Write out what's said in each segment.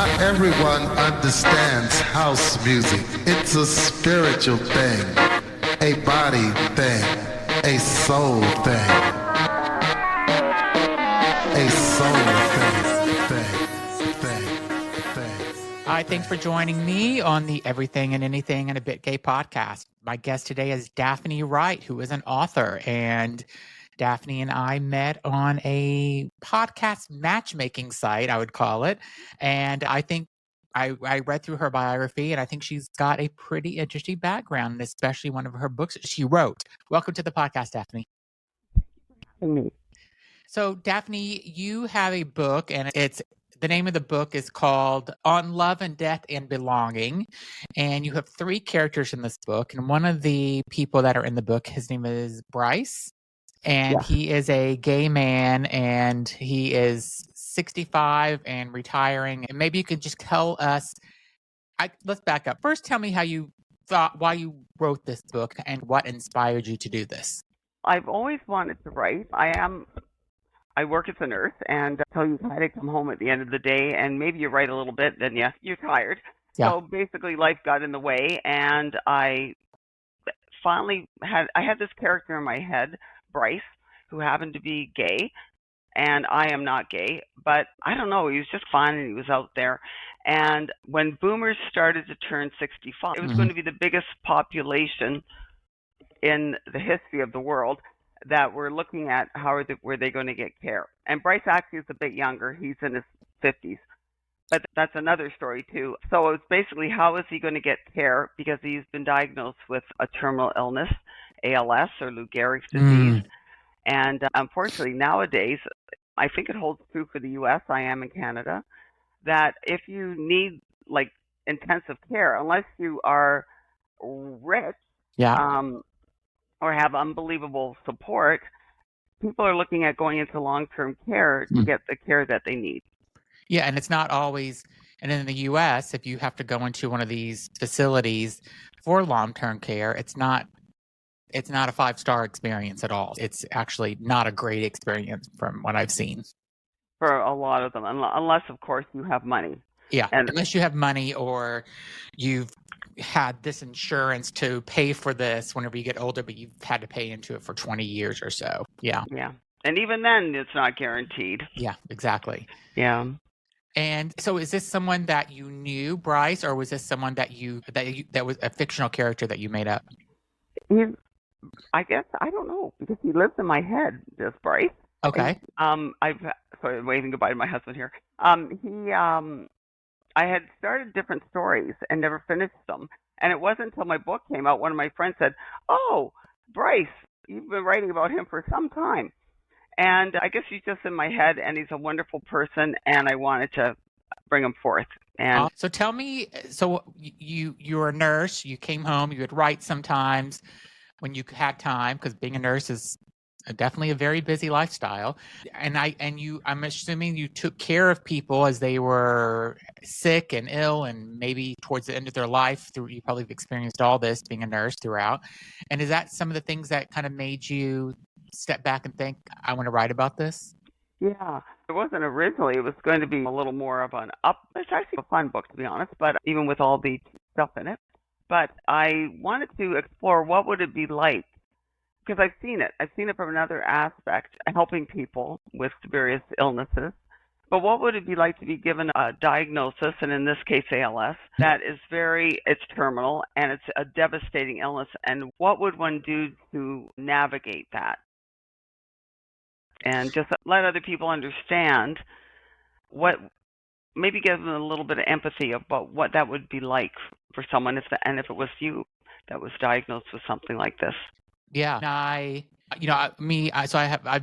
Not everyone understands house music. It's a spiritual thing, a body thing, a soul thing, a soul thing. Hi, thanks for joining me on the Everything and Anything and a Bit Gay podcast. My guest today is Daphne Wright, who is an author, and Daphne and I met on a podcast matchmaking site, I would call it. And I think I read through her biography, and I think she's got a pretty interesting background, especially one of her books she wrote. Welcome to the podcast, Daphne. So, Daphne, you have a book, and the name of the book is called On Love and Death and Belonging. And you have three characters in this book. And one of the people that are in the book, his name is Bryce. And he is a gay man, and he is 65 and retiring. And maybe you could just tell us, let's back up. First, tell me why you wrote this book and what inspired you to do this. I've always wanted to write. I work as a nurse, and so you kind of come home at the end of the day, and maybe you write a little bit, then you're tired. Yeah. So basically life got in the way, and I finally had this character in my head, Bryce, who happened to be gay, and I am not gay, but I don't know, he was just fun and he was out there. And when boomers started to turn 65, it was going to be the biggest population in the history of the world that we're looking at were they going to get care. And Bryce actually is a bit younger, he's in his 50s. But that's another story too. So it's basically, how is he going to get care, because he's been diagnosed with a terminal illness, ALS or Lou Gehrig's disease. And unfortunately nowadays, I think it holds true for the US, I am in Canada, that if you need like intensive care, unless you are rich or have unbelievable support, people are looking at going into long-term care to get the care that they need. Yeah, and it's not always, and in the US, if you have to go into one of these facilities for long-term care, it's not a 5-star experience at all. It's actually not a great experience from what I've seen. For a lot of them, unless, of course, you have money. Yeah, unless you have money or you've had this insurance to pay for this whenever you get older, but you've had to pay into it for 20 years or so. Yeah. Yeah. And even then, it's not guaranteed. Yeah, exactly. Yeah. And so is this someone that you knew, Bryce, or was this someone that was a fictional character that you made up? I guess, I don't know, because he lives in my head, this Bryce. Okay. Sorry, I'm waving goodbye to my husband here. I had started different stories and never finished them. And it wasn't until my book came out, one of my friends said, "Oh, Bryce, you've been writing about him for some time." And I guess he's just in my head, and he's a wonderful person, and I wanted to bring him forth. And so tell me, so you're a nurse, you came home, you would write sometimes when you had time, because being a nurse is definitely a very busy lifestyle. And I'm assuming you took care of people as they were sick and ill, and maybe towards the end of their life. You probably have experienced all this being a nurse throughout. And is that some of the things that kind of made you step back and think, I want to write about this? Yeah, it wasn't originally. It was going to be a little more of it's actually a fun book, to be honest, but even with all the stuff in it. But I wanted to explore, what would it be like? Because I've seen it from another aspect, helping people with various illnesses. But what would it be like to be given a diagnosis, and in this case ALS, that is it's terminal and it's a devastating illness, and what would one do to navigate that? And just let other people understand maybe give them a little bit of empathy about what that would be like for someone if it was you that was diagnosed with something like this. Yeah. I've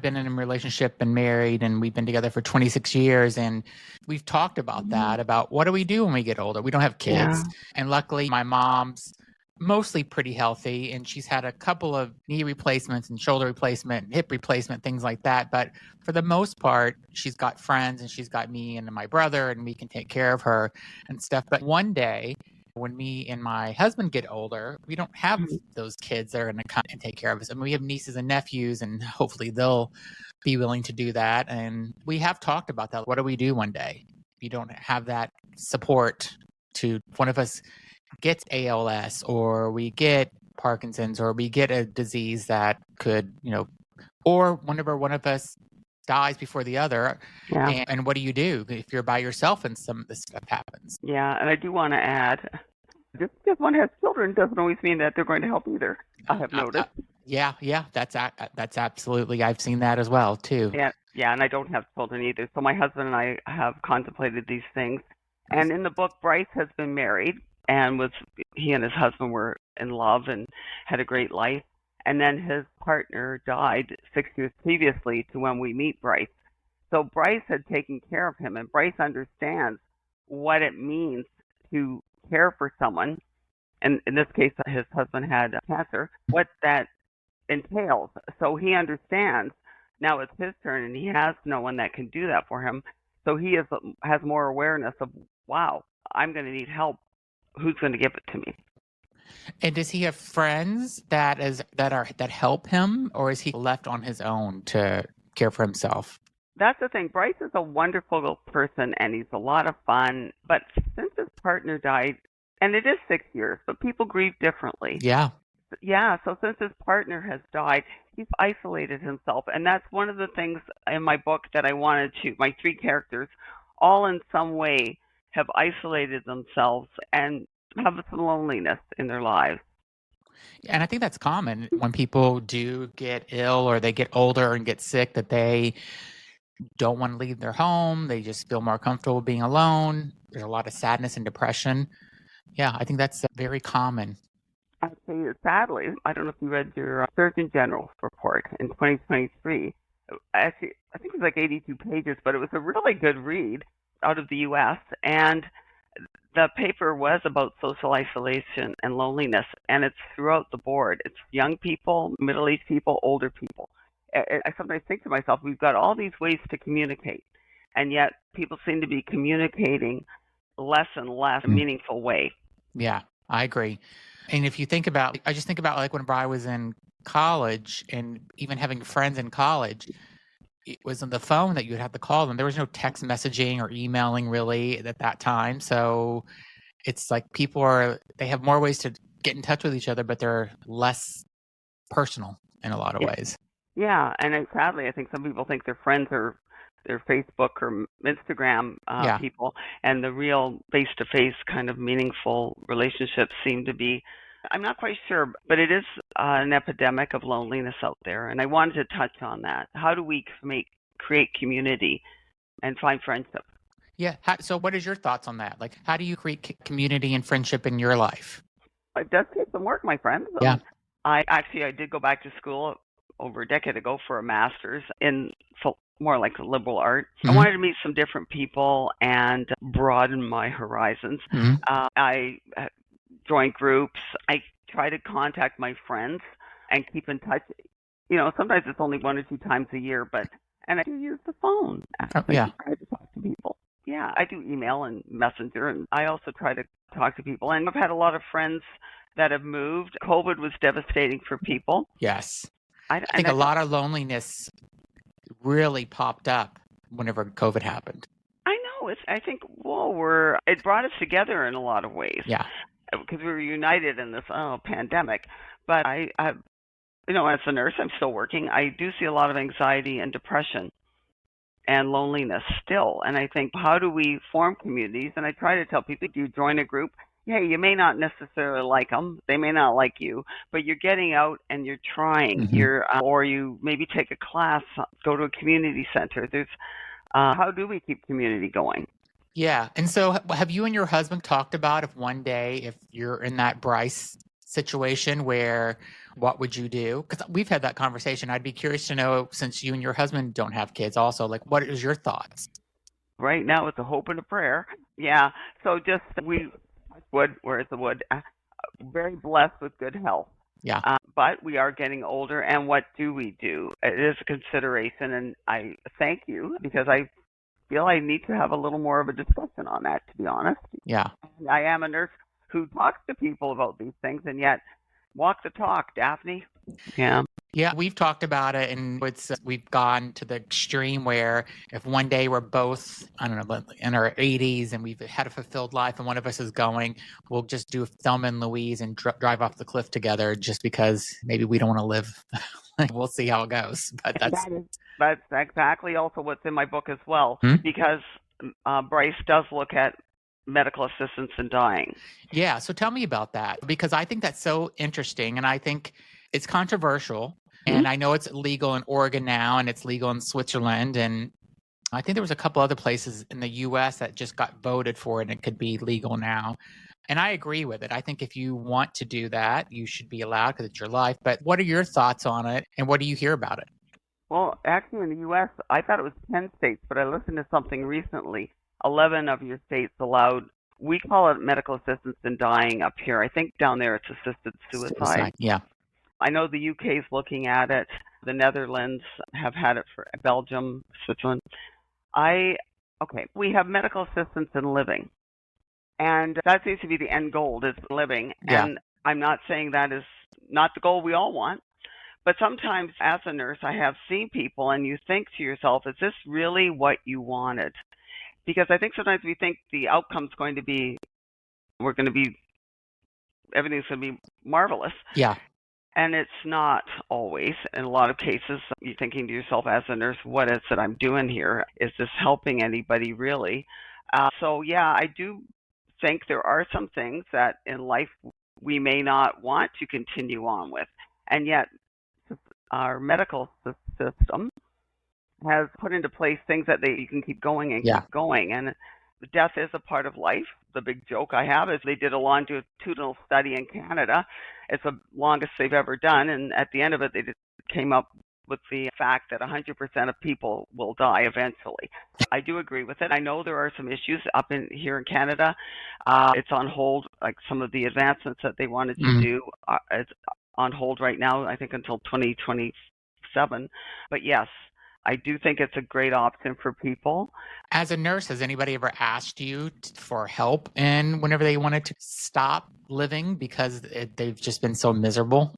been in a relationship and married, and we've been together for 26 years. And we've talked about that, about what do we do when we get older? We don't have kids. Yeah. And luckily my mom's mostly pretty healthy, and she's had a couple of knee replacements and shoulder replacement and hip replacement, things like that. But for the most part, she's got friends, and she's got me and my brother, and we can take care of her and stuff. But one day, when me and my husband get older, we don't have those kids that are going to come and take care of us. I mean, we have nieces and nephews, and hopefully they'll be willing to do that. And we have talked about that. What do we do one day? you don't have that support to, if one of us gets ALS or we get Parkinson's or we get a disease that could, or whenever one of us dies before the other. Yeah. And what do you do if you're by yourself and some of this stuff happens? Yeah, and I do want to add, just because one has children doesn't always mean that they're going to help either. I have noticed. Yeah, that's absolutely. I've seen that as well too. Yeah, and I don't have children either. So my husband and I have contemplated these things. And in the book, Bryce has been married, and he and his husband were in love and had a great life. And then his partner died 6 years previously to when we meet Bryce. So Bryce had taken care of him, and Bryce understands what it means to care for someone. And in this case, his husband had cancer, what that entails. So he understands now it's his turn, and he has no one that can do that for him. So he has more awareness of, wow, I'm going to need help. Who's going to give it to me? And does he have friends that help him, or is he left on his own to care for himself? That's the thing. Bryce is a wonderful person, and he's a lot of fun. But since his partner died, and it is 6 years, but people grieve differently. Yeah. Yeah, so since his partner has died, he's isolated himself. And that's one of the things in my book that I wanted to, my 3 characters, all in some way have isolated themselves and have some loneliness in their lives. And I think that's common when people do get ill or they get older and get sick, that they don't want to leave their home. They just feel more comfortable being alone. There's a lot of sadness and depression. Yeah, I think that's very common. Actually, sadly, I don't know if you read your Surgeon General's report in 2023. Actually, I think it was like 82 pages, but it was a really good read out of the U.S. And the paper was about social isolation and loneliness, and it's throughout the board. It's young people, middle-aged people, older people. I sometimes think to myself, we've got all these ways to communicate, and yet people seem to be communicating less and less in a meaningful way. Yeah, I agree. And if you think about, I just think about like when I was in college and even having friends in college, it was on the phone that you would have to call them. There was no text messaging or emailing really at that time. So it's like they have more ways to get in touch with each other, but they're less personal in a lot of ways. Yeah, and sadly, I think some people think their friends are their Facebook or Instagram people, and the real face-to-face kind of meaningful relationships seem to be, I'm not quite sure, but it is an epidemic of loneliness out there, and I wanted to touch on that. How do we create community and find friendship? Yeah, so what is your thoughts on that? Like, how do you create community and friendship in your life? It does take some work, my friend. Yeah. I did go back to school over a decade ago for a master's in more like liberal art. Mm-hmm. I wanted to meet some different people and broaden my horizons. Mm-hmm. I joined groups. I try to contact my friends and keep in touch. Sometimes it's only 1 or 2 times a year, and I do use the phone. I try to talk to people. Yeah, I do email and messenger, and I also try to talk to people. And I've had a lot of friends that have moved. COVID was devastating for people. Yes. I think a lot of loneliness really popped up whenever COVID happened. I know. I think, it brought us together in a lot of ways. Yeah. Because we were united in this pandemic. But I as a nurse, I'm still working. I do see a lot of anxiety and depression and loneliness still. And I think, how do we form communities? And I try to tell people, do you join a group? Hey, you may not necessarily like them. They may not like you, but you're getting out and you're trying. Mm-hmm. Or you maybe take a class, go to a community center. How do we keep community going? Yeah. And so have you and your husband talked about if one day, if you're in that Bryce situation, what would you do? Because we've had that conversation. I'd be curious to know, since you and your husband don't have kids also, like, what is your thoughts? Right now, it's a hope and a prayer. Yeah. So where's the wood? Very blessed with good health. Yeah. But we are getting older, and what do we do? It is a consideration, and I thank you, because I feel I need to have a little more of a discussion on that, to be honest. Yeah. I am a nurse who talks to people about these things, and yet Walk the talk, Daphne. Yeah. Yeah, we've talked about it, and we've gone to the extreme where if one day we're both, I don't know, in our 80s and we've had a fulfilled life and one of us is going, we'll just do Thelma and Louise and drive off the cliff together just because maybe we don't want to live. We'll see how it goes. But that's exactly also what's in my book as well, because Bryce does look at medical assistance in dying. Yeah, so tell me about that, because I think that's so interesting, and I think it's controversial. And I know it's legal in Oregon now, and it's legal in Switzerland, and I think there was a couple other places in the U.S. that just got voted for it, and it could be legal now. And I agree with it. I think if you want to do that, you should be allowed because it's your life. But what are your thoughts on it, and what do you hear about it? Well, actually, in the U.S., I thought it was 10 states, but I listened to something recently. 11 of your states allowed, we call it medical assistance in dying up here. I think down there it's assisted suicide. Yeah. I know the UK is looking at it. The Netherlands have had it for Belgium, Switzerland. We have medical assistance in living. And that seems to be the end goal, is living. Yeah. And I'm not saying that is not the goal we all want. But sometimes as a nurse, I have seen people and you think to yourself, is this really what you wanted? Because I think sometimes we think the outcome's going to be, everything's going to be marvelous. Yeah. And it's not always. In a lot of cases, you're thinking to yourself as a nurse, what is it I'm doing here? Is this helping anybody really? So yeah, I do think there are some things that in life we may not want to continue on with. And yet our medical system has put into place things that you can keep going and keep going. And death is a part of life. The big joke I have is they did a longitudinal study in Canada. It's the longest they've ever done. And at the end of it, they just came up with the fact that 100% of people will die eventually. I do agree with it. I know there are some issues up here in Canada. It's on hold, like some of the advancements that they wanted to do. It's on hold right now, I think until 2027. But yes, I do think it's a great option for people. As a nurse, has anybody ever asked you for help and whenever they wanted to stop living because they've just been so miserable?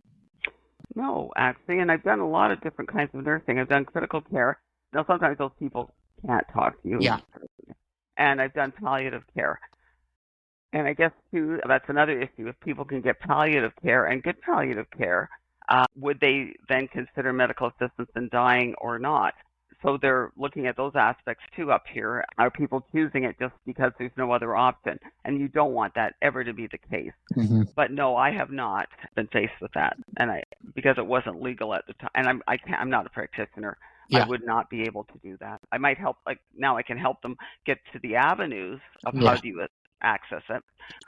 No, actually, and I've done a lot of different kinds of nursing. I've done critical care. Now, sometimes those people can't talk to you. Yeah. And I've done palliative care. And I guess, too, that's another issue. If people can get palliative care and good palliative care, would they then consider medical assistance in dying or not? So they're looking at those aspects, too, up here. Are people choosing it just because there's no other option? And you don't want that ever to be the case. Mm-hmm. But no, I have not been faced with that, and because it wasn't legal at the time. And I'm not a practitioner. Yeah. I would not be able to do that. I might help, like now I can help them get to the avenues of how do you access it.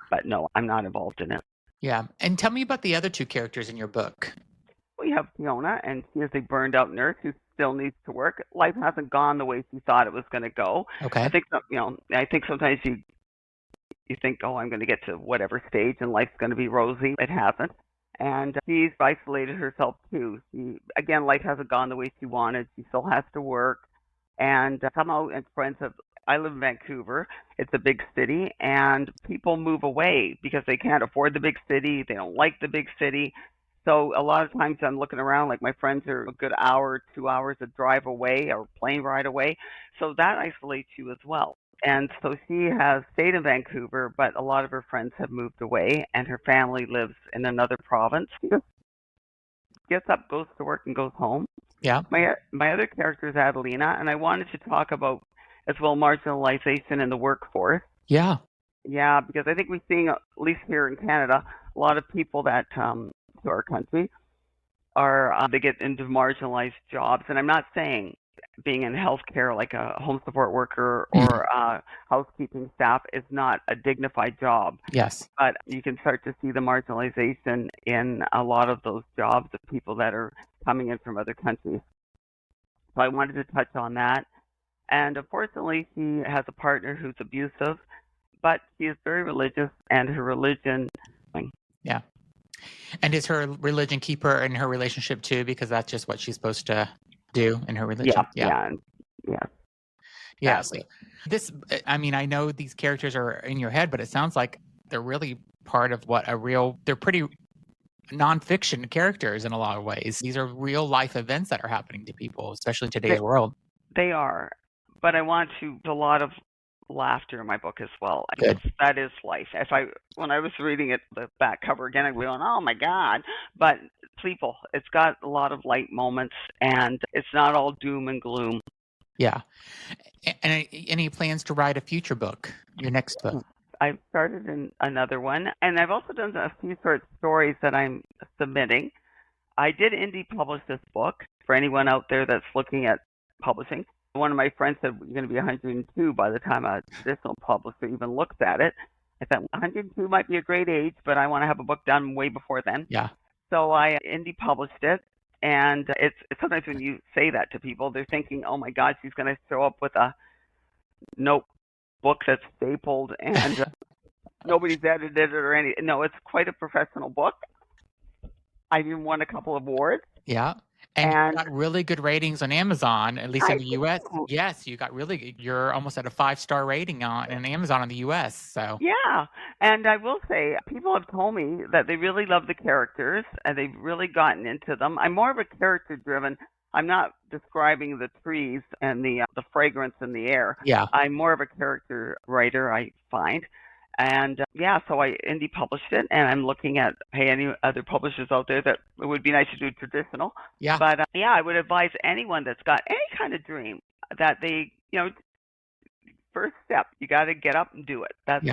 But no, I'm not involved in it. Yeah. And tell me about the other two characters in your book. We have Fiona, and she is a burned out nurse who still needs to work. Life hasn't gone the way she thought it was going to go. Okay. I think sometimes you think, oh, I'm going to get to whatever stage and life's going to be rosy. It hasn't. And she's isolated herself too. Life hasn't gone the way she wanted. She still has to work. And somehow, and friends I live in Vancouver. It's a big city, and people move away because they can't afford the big city. They don't like the big city. So a lot of times I'm looking around, like my friends are a good hour, 2 hours of drive away or plane ride away. So that isolates you as well. And so she has stayed in Vancouver, but a lot of her friends have moved away, and her family lives in another province. She just gets up, goes to work, and goes home. Yeah. My other character is Adelina, and I wanted to talk about as well marginalization in the workforce. Yeah. Yeah, because I think we're seeing, at least here in Canada, a lot of people that to our country are they get into marginalized jobs. And I'm not saying being in healthcare like a home support worker or housekeeping staff is not a dignified job. Yes. But you can start to see the marginalization in a lot of those jobs of people that are coming in from other countries. So I wanted to touch on that. And unfortunately, she has a partner who's abusive, but she is very religious, and her religion. Yeah. And does her religion keep her in her relationship too? Because that's just what she's supposed to do in her religion. Yeah. So I know these characters are in your head, but it sounds like they're really part of they're pretty nonfiction characters in a lot of ways. These are real life events that are happening to people, especially in today's world. They are. But I want a lot of laughter in my book as well. Good. That is life. When I was reading it, the back cover again, I'd be going, oh my God. But people, it's got a lot of light moments, and it's not all doom and gloom. Yeah. And any plans to write a future book, your next book? I've started another one, and I've also done a few short stories that I'm submitting. I did indie publish this book for anyone out there that's looking at publishing. One of my friends said you're going to be 102 by the time a traditional publisher even looks at it. I thought 102 might be a great age, but I want to have a book done way before then. Yeah. So I indie published it, and it's sometimes when you say that to people, they're thinking, oh my God, she's going to show up with a notebook that's stapled and nobody's edited it or anything. No, it's quite a professional book. I even won a couple of awards. Yeah. And you got really good ratings on Amazon, at least in the U.S. So. Yes, you're almost at a 5-star rating on Amazon in the U.S. So yeah, and I will say, people have told me that they really love the characters and they've really gotten into them. I'm more of a character-driven. I'm not describing the trees and the fragrance in the air. Yeah, I'm more of a character writer, I find. And so I indie published it, and I'm looking at any other publishers out there that it would be nice to do traditional. Yeah. But I would advise anyone that's got any kind of dream that they, first step, you got to get up and do it. That's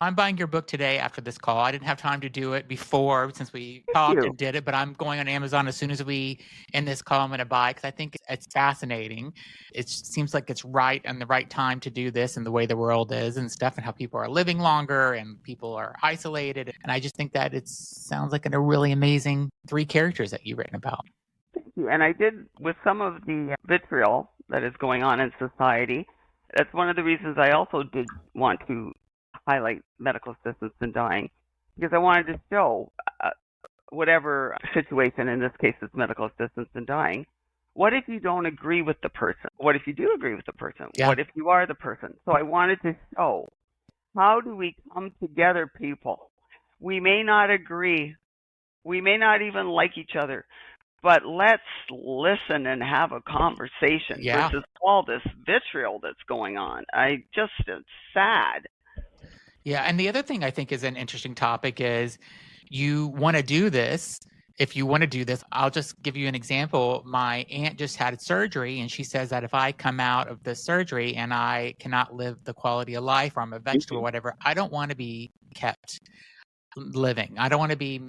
I'm buying your book today after this call. I didn't have time to do it before since we talked and did it, but I'm going on Amazon as soon as we end this call. I'm going to buy it because I think it's fascinating. It seems like it's right and the right time to do this and the way the world is and stuff and how people are living longer and people are isolated. And I just think that it sounds like a really amazing 3 characters that you've written about. Thank you. And I did, with some of the vitriol that is going on in society, that's one of the reasons I also did want to highlight medical assistance in dying, because I wanted to show whatever situation, in this case it's medical assistance in dying, what if you don't agree with the person? What if you do agree with the person? Yeah. What if you are the person? So I wanted to show, how do we come together, people? We may not agree. We may not even like each other, but let's listen and have a conversation versus all this vitriol that's going on. It's sad. Yeah, and the other thing I think is an interesting topic is you want to do this. If you want to do this, I'll just give you an example. My aunt just had surgery, and she says that if I come out of the surgery and I cannot live the quality of life, or I'm a vegetable or whatever, I don't want to be kept living. I don't want to be,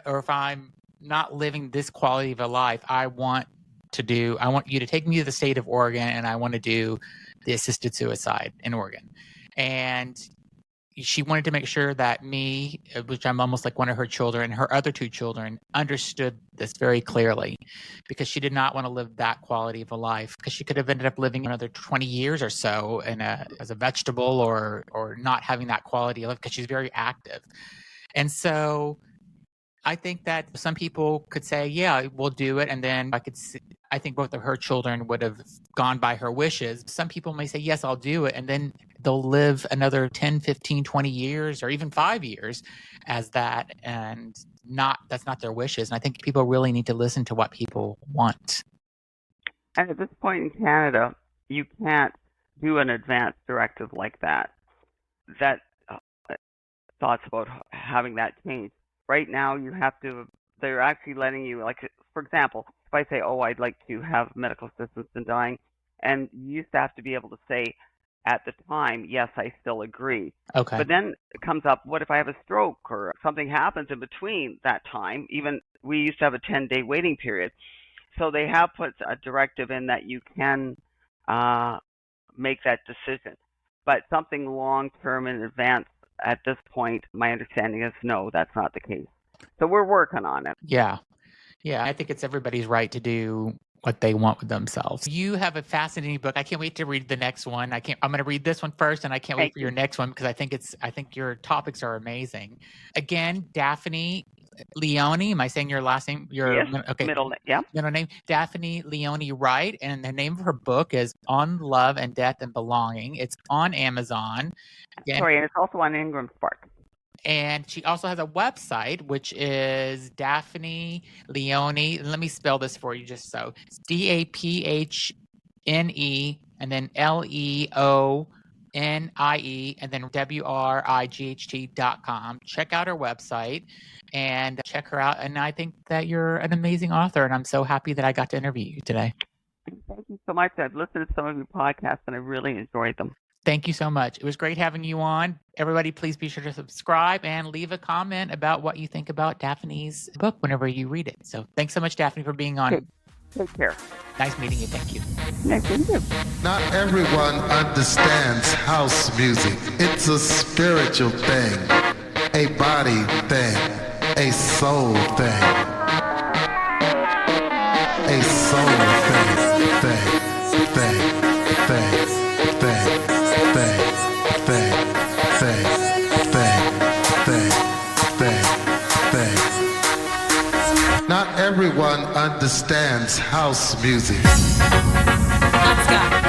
or if I'm not living this quality of a life, I want you to take me to the state of Oregon, and I want to do the assisted suicide in Oregon. And she wanted to make sure that me, which I'm almost like one of her children, her other 2 children, understood this very clearly, because she did not want to live that quality of a life, because she could have ended up living another 20 years or so as a vegetable or not having that quality of life, because she's very active. And so I think that some people could say, yeah, we'll do it. And then I think both of her children would have gone by her wishes. Some people may say, yes, I'll do it. And then they'll live another 10, 15, 20 years or even 5 years as that. And that's not their wishes. And I think people really need to listen to what people want. And at this point in Canada, you can't do an advance directive like that. Thoughts about having that change. Right now, they're actually letting you, like, for example, if I say, I'd like to have medical assistance in dying, and you used to have to be able to say at the time, yes, I still agree. Okay. But then it comes up, what if I have a stroke or something happens in between that time? Even we used to have a 10-day waiting period. So they have put a directive in that you can make that decision. But something long-term in advance, at this point, my understanding is no, that's not the case. So we're working on it. Yeah. I think it's everybody's right to do what they want with themselves. You have a fascinating book. I can't wait to read the next one. I'm going to read this one first, and I can't wait for your next one, because I think your topics are amazing. Again, Daphne Leone. Am I saying your last name? Yes, okay. Middle name. Daphne Leone Wright, and the name of her book is On Love and Death and Belonging. It's on Amazon. Sorry, and it's also on Ingram Spark. And she also has a website, which is Daphne Leone. Let me spell this for you just so. It's DAPHNE and then LEONIE and then WRIGHT.com. Check out her website and check her out. And I think that you're an amazing author, and I'm so happy that I got to interview you today. Thank you so much. I've listened to some of your podcasts, and I really enjoyed them. Thank you so much. It was great having you on. Everybody, please be sure to subscribe and leave a comment about what you think about Daphne's book whenever you read it. So thanks so much, Daphne, for being on. Okay. Take care. Nice meeting you. Thank you. Nice meeting you. Not everyone understands house music. It's a spiritual thing, a body thing, a soul thing. A soul thing. Not everyone understands house music. Let's go.